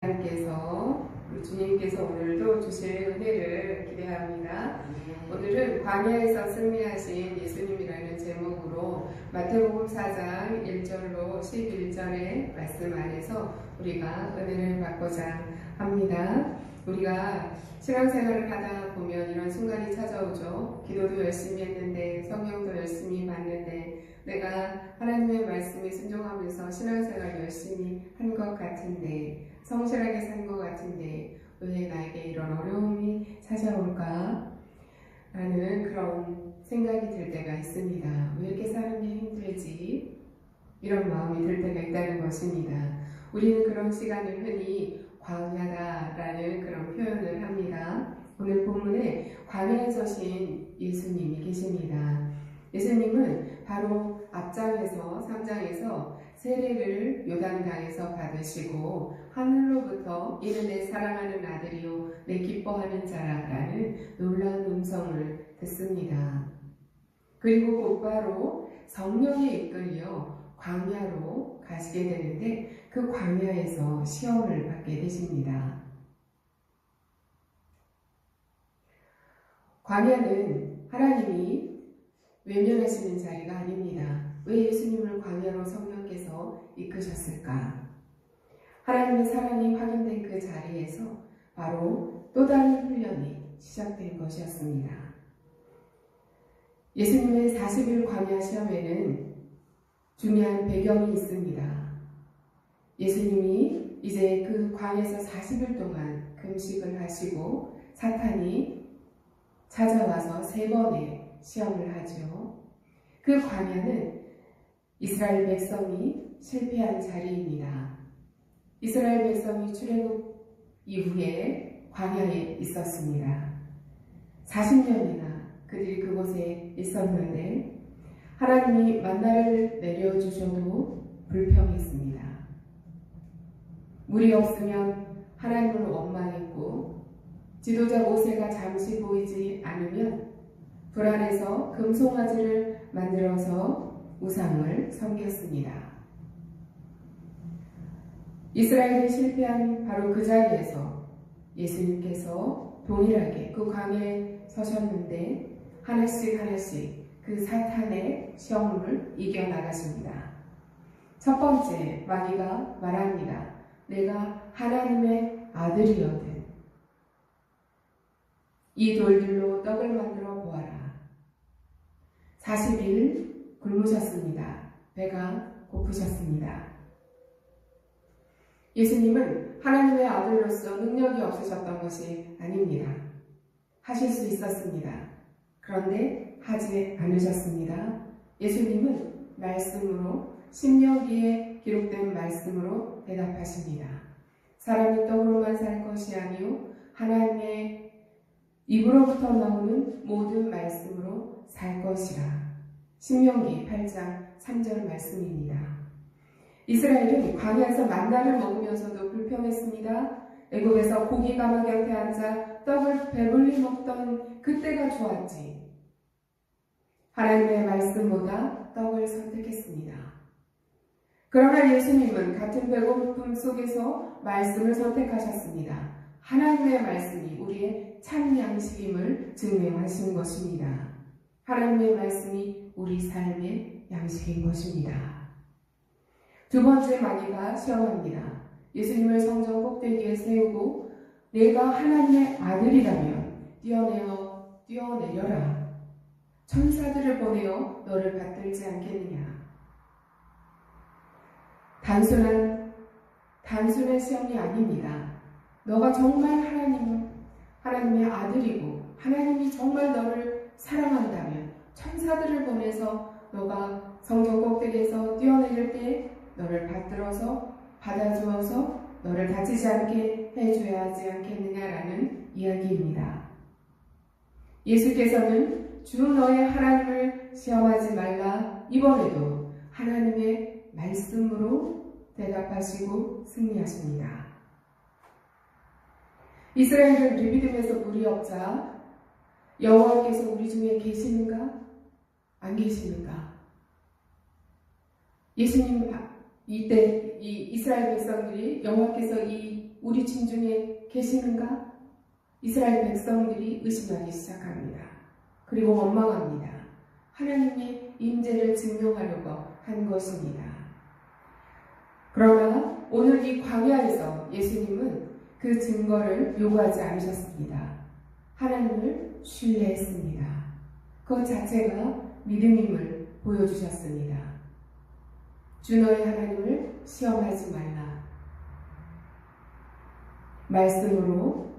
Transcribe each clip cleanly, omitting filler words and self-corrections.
하나님께서 우리 주님께서 오늘도 주실 은혜를 기대합니다. 오늘은 광야에서 승리하신 예수님이라는 제목으로 마태복음 4장 1절로 11절의 말씀 안에서 우리가 은혜를 받고자 합니다. 우리가 신앙생활을 하다 보면 이런 순간이 찾아오죠. 기도도 열심히 했는데 성경도 열심히 봤는데 내가 하나님의 말씀에 순종하면서 신앙생활 열심히 한 것 같은데 성실하게 산 것 같은데 왜 나에게 이런 어려움이 찾아올까? 라는 그런 생각이 들 때가 있습니다. 왜 이렇게 사는 게 힘들지? 이런 마음이 들 때가 있다는 것입니다. 우리는 그런 시간을 흔히 광야다라는 그런 표현을 합니다. 오늘 본문에 광야에 서신 예수님이 계십니다. 예수님은 바로 앞장에서 3장에서 세례를 요단강에서 받으시고 하늘로부터 이는 내 사랑하는 아들이요 내 기뻐하는 자라라는 놀라운 음성을 듣습니다. 그리고 곧바로 성령에 이끌려 광야로 가시게 되는데 그 광야에서 시험을 받게 되십니다. 광야는 하나님이 외면하시는 자리가 아닙니다. 왜 예수님을 광야로 성령께서 이끄셨을까? 하나님의 사랑이 확인된 그 자리에서 바로 또 다른 훈련이 시작된 것이었습니다. 예수님의 40일 광야 시험에는 중요한 배경이 있습니다. 예수님이 이제 그 광야에서 40일 동안 금식을 하시고 사탄이 찾아와서 3번의 시험을 하죠. 그 광야는 이스라엘 백성이 실패한 자리입니다. 이스라엘 백성이 출애굽 이후에 광야에 있었습니다. 40년이나 그들이 그곳에 있었는데 하나님이 만나를 내려주셔도 불평했습니다. 물이 없으면 하나님을 원망했고 지도자 모세가 잠시 보이지 않으면 불안해서 금송아지를 만들어서 우상을 섬겼습니다. 이스라엘이 실패한 바로 그 자리에서 예수님께서 동일하게 그 광야에 서셨는데 하나씩 그 사탄의 시험을 이겨나가십니다. 첫 번째 마귀가 말합니다. 내가 하나님의 아들이거든 이 돌들로 떡을 만들어 보아라. 40일 굶으셨습니다. 배가 고프셨습니다. 예수님은 하나님의 아들로서 능력이 없으셨던 것이 아닙니다. 하실 수 있었습니다. 그런데 하지 않으셨습니다. 예수님은 말씀으로 신명기에 기록된 말씀으로 대답하십니다. 사람이 떡으로만 살 것이 아니요 하나님의 입으로부터 나오는 모든 말씀으로 살 것이라. 신명기 8장 3절 말씀입니다. 이스라엘은 광야에서 만나를 먹으면서도 불평했습니다. 애굽에서 고기 가마 곁에 앉아 떡을 배불리 먹던 그때가 좋았지. 하나님의 말씀보다 떡을 선택했습니다. 그러나 예수님은 같은 배고픔 속에서 말씀을 선택하셨습니다. 하나님의 말씀이 우리의 참 양식임을 증명하신 것입니다. 하나님의 말씀이 우리 삶의 양식인 것입니다. 두 번째 마귀가 시험합니다. 예수님을 성전 꼭대기에 세우고 내가 하나님의 아들이라면 뛰어내려라. 천사들을 보내어 너를 받들지 않겠느냐. 단순한 시험이 아닙니다. 너가 정말 하나님의 아들이고 하나님이 정말 너를 사랑한다면 천사들을 보내서 너가 성전 꼭대기에서 뛰어내릴 때 너를 받아주어서 너를 다치지 않게 해줘야 하지 않겠느냐라는 이야기입니다. 예수께서는 주 너의 하나님을 시험하지 말라. 이번에도 하나님의 말씀으로 대답하시고 승리하십니다. 이스라엘은 르비딤에서 물이 없자 여호와께서 우리 중에 계시는가? 안 계시는가? 예수님 이때 이 이스라엘 백성들이 여호와께서 이 우리 중에 계시는가? 이스라엘 백성들이 의심하기 시작합니다. 그리고 원망합니다. 하나님의 임재를 증명하려고 한 것입니다. 그러나 오늘 이 광야에서 예수님은 그 증거를 요구하지 않으셨습니다. 하나님을 신뢰했습니다. 그 자체가 믿음임을 보여주셨습니다. 주 너의 하나님을 시험하지 말라. 말씀으로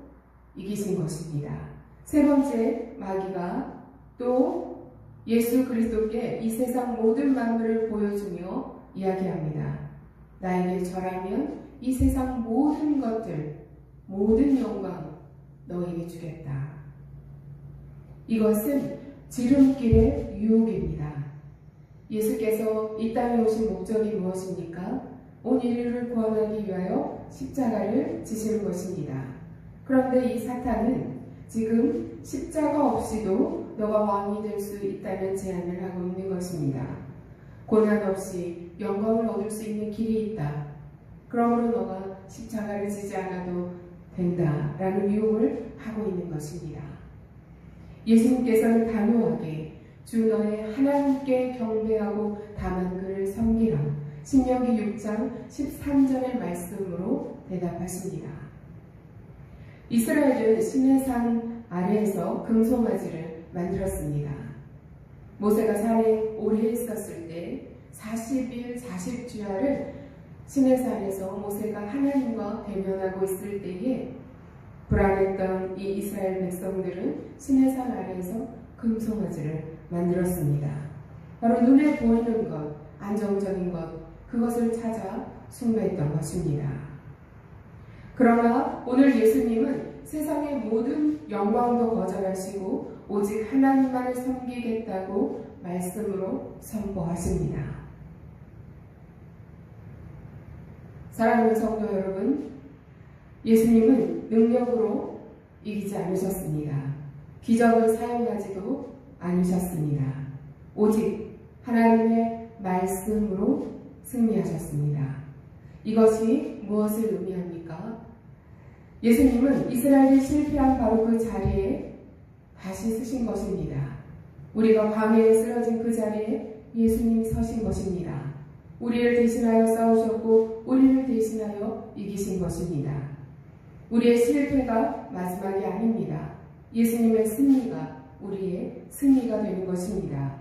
이기신 것입니다. 세 번째, 마귀가 또 예수 그리스도께 이 세상 모든 만물을 보여주며 이야기합니다. 나에게 절하면 이 세상 모든 것들, 모든 영광 너에게 주겠다. 이것은 지름길의 유혹입니다. 예수께서 이 땅에 오신 목적이 무엇입니까? 온 인류를 구원하기 위하여 십자가를 지시는 것입니다. 그런데 이 사탄은 지금 십자가 없이도 너가 왕이 될 수 있다는 제안을 하고 있는 것입니다. 고난 없이 영광을 얻을 수 있는 길이 있다. 그러므로 너가 십자가를 지지 않아도 된다라는 유혹을 하고 있는 것입니다. 예수님께서는 단호하게 주 너의 하나님께 경배하고 다만 그를 섬기라. 신명기 6장 13절의 말씀으로 대답하십니다. 이스라엘은 시내산 아래에서 금송아지를 만들었습니다. 모세가 산에 오래 있었을 때 40일 40주야를 시내산에서 모세가 하나님과 대면하고 있을 때에 불안했던 이 이스라엘 백성들은 시내산 아래에서 금송아지를 만들었습니다. 바로 눈에 보이는 것, 안정적인 것, 그것을 찾아 숭배했던 것입니다. 그러나 오늘 예수님은 세상의 모든 영광도 거절하시고 오직 하나님만을 섬기겠다고 말씀으로 선포하십니다. 사랑하는 성도 여러분, 예수님은 능력으로 이기지 않으셨습니다. 기적을 사용하지도 않으셨습니다. 오직 하나님의 말씀으로 승리하셨습니다. 이것이 무엇을 의미합니까? 예수님은 이스라엘이 실패한 바로 그 자리에 다시 서신 것입니다. 우리가 광야에 쓰러진 그 자리에 예수님이 서신 것입니다. 우리를 대신하여 싸우셨고 우리를 대신하여 이기신 것입니다. 우리의 실패가 마지막이 아닙니다. 예수님의 승리가 우리의 승리가 되는 것입니다.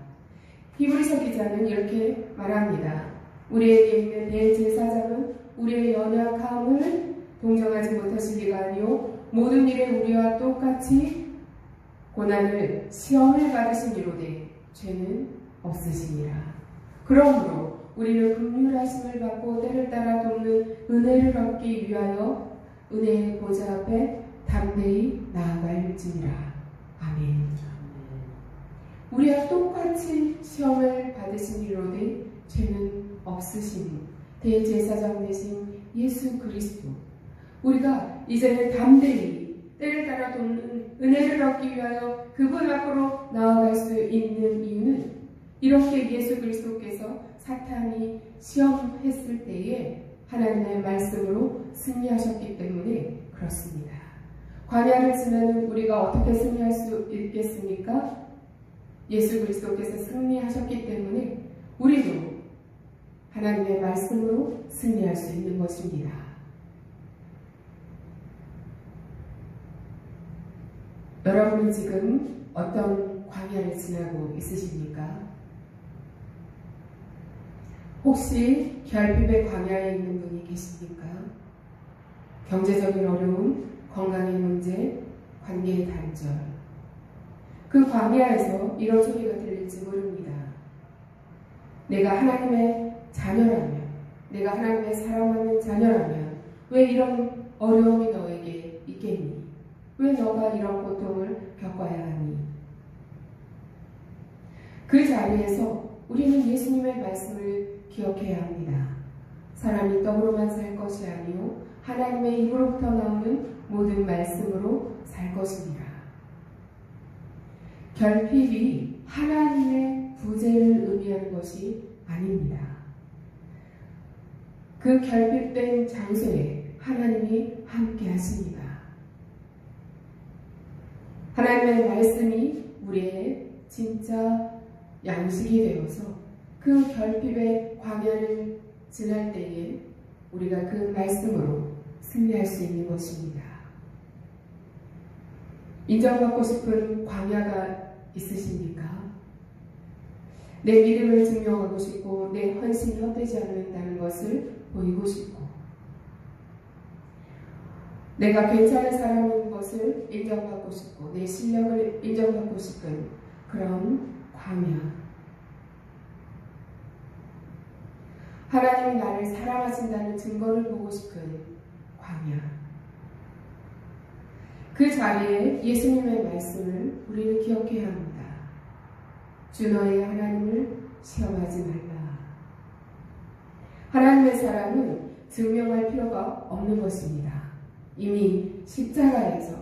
히브리서 기자는 이렇게 말합니다. 우리에게 있는 대제사장은 우리의 연약함을 동정하지 못하실 리가 아니요 모든 일에 우리와 똑같이 고난을 시험을 받으시니로되 죄는 없으시니라. 그러므로 우리는 긍휼하심을 받고 때를 따라 돕는 은혜를 얻기 위하여 은혜의 보좌 앞에 담대히 나아갈지니라. 아멘. 우리와 똑같이 시험을 받으시니로되 죄는 없으신 대제사장 되신 예수 그리스도, 우리가 이제는 담대히 때를 따라 돕는 은혜를 얻기 위하여 그분 앞으로 나아갈 수 있는 이유는 이렇게 예수 그리스도께서 사탄이 시험했을 때에 하나님의 말씀으로 승리하셨기 때문에 그렇습니다. 광야를 지나는 우리가 어떻게 승리할 수 있겠습니까? 예수 그리스도께서 승리하셨기 때문에 우리도 하나님의 말씀으로 승리할 수 있는 것입니다. 여러분은 지금 어떤 광야를 지나고 있으십니까? 혹시 결핍의 광야에 있는 분이 계십니까? 경제적인 어려움, 건강의 문제, 관계의 단절. 그 광야에서 이런 소리가 들릴지 모릅니다. 내가 하나님의 자녀라면, 내가 하나님의 사랑하는 자녀라면 왜 이런 어려움이 너에게 있겠니? 왜 너가 이런 고통을 겪어야 하니? 그 자리에서 우리는 예수님의 말씀을 기억해야 합니다. 사람이 떡으로만 살 것이 아니요 하나님의 입으로부터 나오는 모든 말씀으로 살 것입니다. 결핍이 하나님의 부재를 의미하는 것이 아닙니다. 그 결핍된 장소에, 하나님이 함께 하십니다. 하나님의 말씀이 우리의 진짜 양식이 되어서 그 결핍의 광야를 지날 때에 우리가 그 말씀으로 승리할 수 있는 것입니다. 인정받고 싶은 광야가 있으십니까? 내 믿음을 증명하고 싶고 내 헌신이 헛되지 않는다는 것을 보이고 싶고 내가 괜찮은 사람인 것을 인정받고 싶고 내 실력을 인정받고 싶은 그런 광야. 하나님이 나를 사랑하신다는 증거를 보고 싶은 광야. 그 자리에 예수님의 말씀을 우리는 기억해야 합니다. 주 너의 하나님을 시험하지 말라. 하나님의 사랑은 증명할 필요가 없는 것입니다. 이미 십자가에서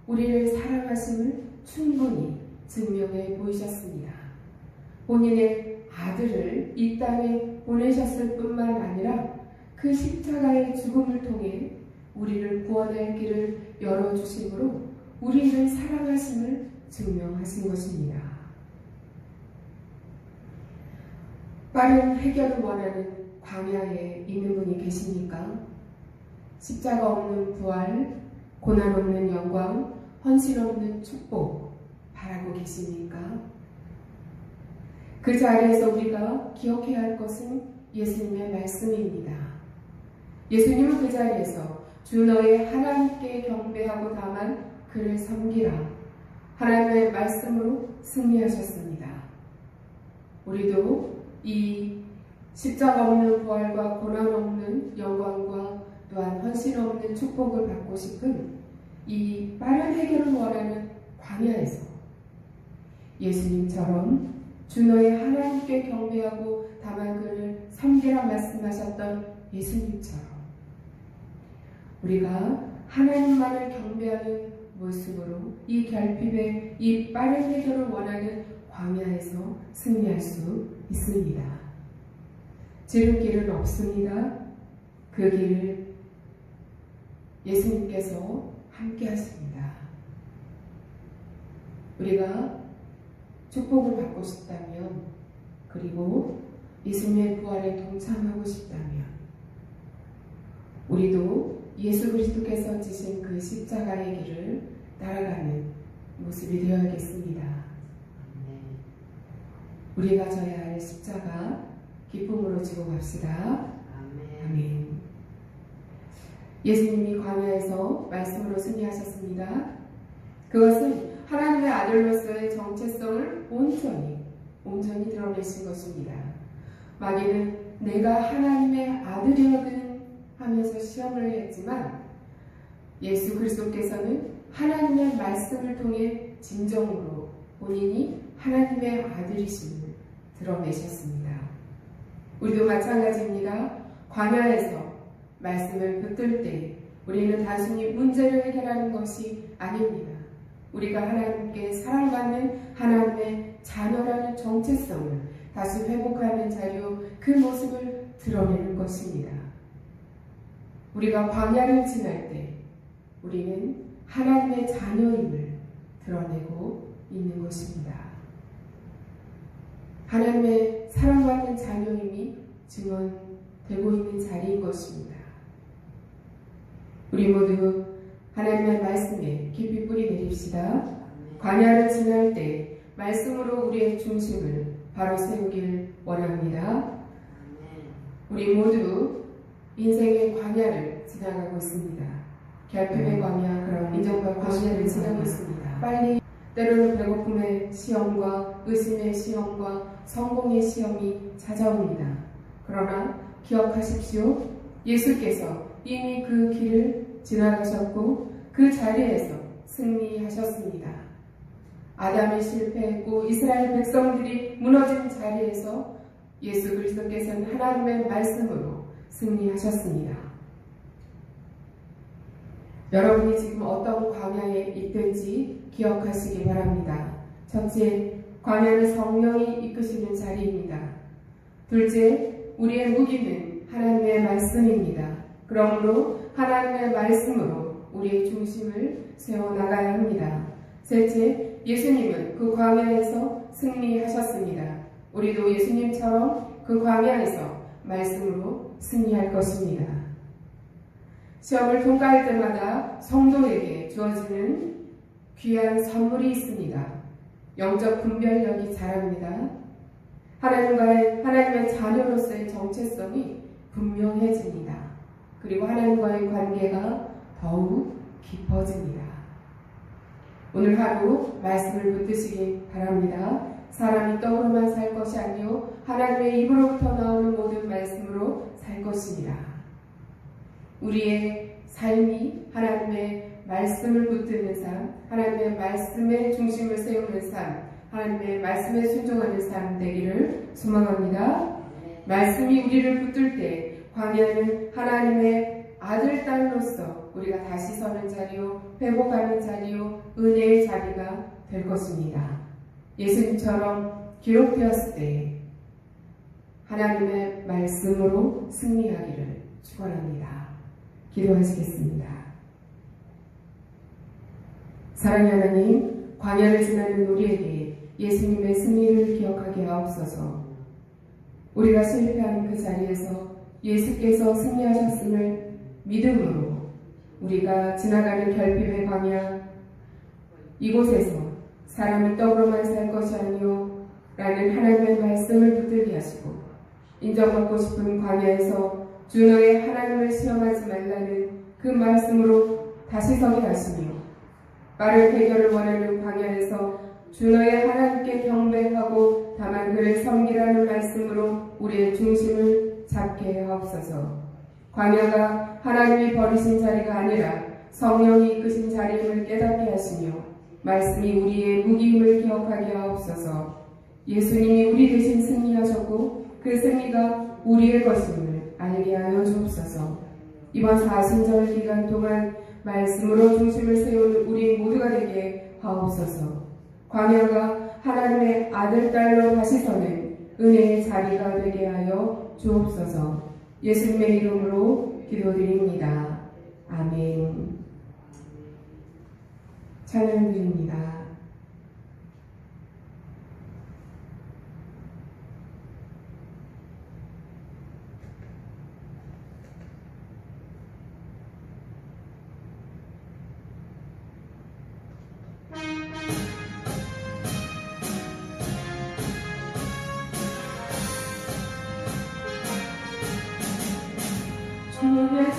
우리를 사랑하심을 충분히 증명해 보이셨습니다. 본인의 아들을 이 땅에 보내셨을 뿐만 아니라 그 십자가의 죽음을 통해 우리를 구원할 길을 열어주심으로 우리를 사랑하심을 증명하신 것입니다. 빠른 해결을 원하는 광야에 있는 분이 계십니까? 십자가 없는 부활, 고난 없는 영광, 헌신 없는 축복 바라고 계십니까? 그 자리에서 우리가 기억해야 할 것은 예수님의 말씀입니다. 예수님은 그 자리에서 주 너의 하나님께 경배하고 다만 그를 섬기라. 하나님의 말씀으로 승리하셨습니다. 우리도 이 십자가 없는 부활과 고난 없는 영광과 또한 헌신 없는 축복을 받고 싶은 이 빠른 해결을 원하는 광야에서 예수님처럼 주 너의 하나님께 경배하고 다만 그를 섬기라 말씀하셨던 예수님처럼 우리가 하나님만을 경배하는 모습으로 이 결핍의 이 빠른 해결을 원하는 광야에서 승리할 수 있습니다. 지름길은 없습니다. 그 길을 예수님께서 함께 하십니다. 우리가 축복을 받고 싶다면 그리고 예수님의 부활에 동참하고 싶다면 우리도 예수 그리스도께서 지신 그 십자가의 길을 따라가는 모습이 되어야겠습니다. 우리가 져야 할 십자가 기쁨으로 지고 갑시다. 아멘. 예수님이 광야에서 말씀으로 승리하셨습니다. 그것은 하나님의 아들로서의 정체성을 온전히 드러내신 것입니다. 마귀는 내가 하나님의 아들이거든 하면서 시험을 했지만 예수 그리스도께서는 하나님의 말씀을 통해 진정으로 본인이 하나님의 아들이심을 드러내셨습니다. 우리도 마찬가지입니다. 광야에서 말씀을 붙들 때 우리는 단순히 문제를 해결하는 것이 아닙니다. 우리가 하나님께 사랑받는 하나님의 자녀라는 정체성을 다시 회복하는 자료, 그 모습을 드러내는 것입니다. 우리가 광야를 지날 때 우리는 하나님의 자녀임을 드러내고 있는 것입니다. 하나님의 사랑받는 자녀임이 증언되고 있는 자리인 것입니다. 우리 모두 하나님의 말씀에 깊이 뿌리 내립시다. 광야를 지날 때 말씀으로 우리의 중심을 바로 세우길 원합니다. 우리 모두 인생의 광야를 지나가고 있습니다. 결핍의 광야, 그런 인정받고 광야를 지나고 있습니다. 빨리 때로는 배고픔의 시험과 의심의 시험과 성공의 시험이 찾아옵니다. 그러나 기억하십시오. 예수께서 이미 그 길을 지나가셨고 그 자리에서 승리하셨습니다. 아담이 실패했고 이스라엘 백성들이 무너진 자리에서 예수 그리스도께서는 하나님의 말씀으로 승리하셨습니다. 여러분이 지금 어떤 광야에 있든지 기억하시기 바랍니다. 첫째, 광야는 성령이 이끄시는 자리입니다. 둘째, 우리의 무기는 하나님의 말씀입니다. 그러므로 하나님의 말씀으로 우리의 중심을 세워나가야 합니다. 셋째, 예수님은 그 광야에서 승리하셨습니다. 우리도 예수님처럼 그 광야에서 말씀으로 승리할 것입니다. 시험을 통과할 때마다 성도에게 주어지는 귀한 선물이 있습니다. 영적 분별력이 자랍니다. 하나님의 자녀로서의 정체성이 분명해집니다. 그리고 하나님과의 관계가 더욱 깊어집니다. 오늘 하루 말씀을 붙드시기 바랍니다. 사람이 떡으로만 살 것이 아니요 하나님의 입으로부터 나오는 모든 말씀으로 살 것입니다. 우리의 삶이 하나님의 말씀을 붙드는 삶, 하나님의 말씀에 중심을 세우는 삶, 하나님의 말씀에 순종하는 삶 되기를 소망합니다. 말씀이 우리를 붙들 때 광야는 하나님의 아들, 딸로서 우리가 다시 서는 자리요, 회복하는 자리요, 은혜의 자리가 될 것입니다. 예수님처럼 기록되었을 때 하나님의 말씀으로 승리하기를 축원합니다. 기도하시겠습니다. 사랑의 하나님, 광야를 지나는 우리에게 예수님의 승리를 기억하게 하옵소서. 우리가 실패하는 그 자리에서 예수께서 승리하셨음을 믿음으로 우리가 지나가는 결핍의 광야, 이곳에서 사람이 떡으로만 살 것이 아니요 라는 하나님의 말씀을 붙들게 하시고, 인정받고 싶은 광야에서 주 너의 하나님을 시험하지 말라는 그 말씀으로 다시 서게 하시며, 빠른 해결을 원하는 광야에서 주 너의 하나님께 경배하고 다만 그를 섬기라는 말씀으로 우리의 중심을 잡게 하옵소서. 광야가 하나님이 버리신 자리가 아니라 성령이 이끄신 자리임을 깨닫게 하시며, 말씀이 우리의 무기임을 기억하게 하옵소서. 예수님이 우리 대신 승리하셨고 그 승리가 우리의 것임을 알게 하여 주옵소서. 이번 사순절 기간 동안 말씀으로 중심을 세우는 우리 모두가 되게 하옵소서. 광야가 하나님의 아들, 딸로 다시 서는 은혜의 자리가 되게 하여 주옵소서. 예수님의 이름으로 기도드립니다. 아멘. 찬양드립니다. 주의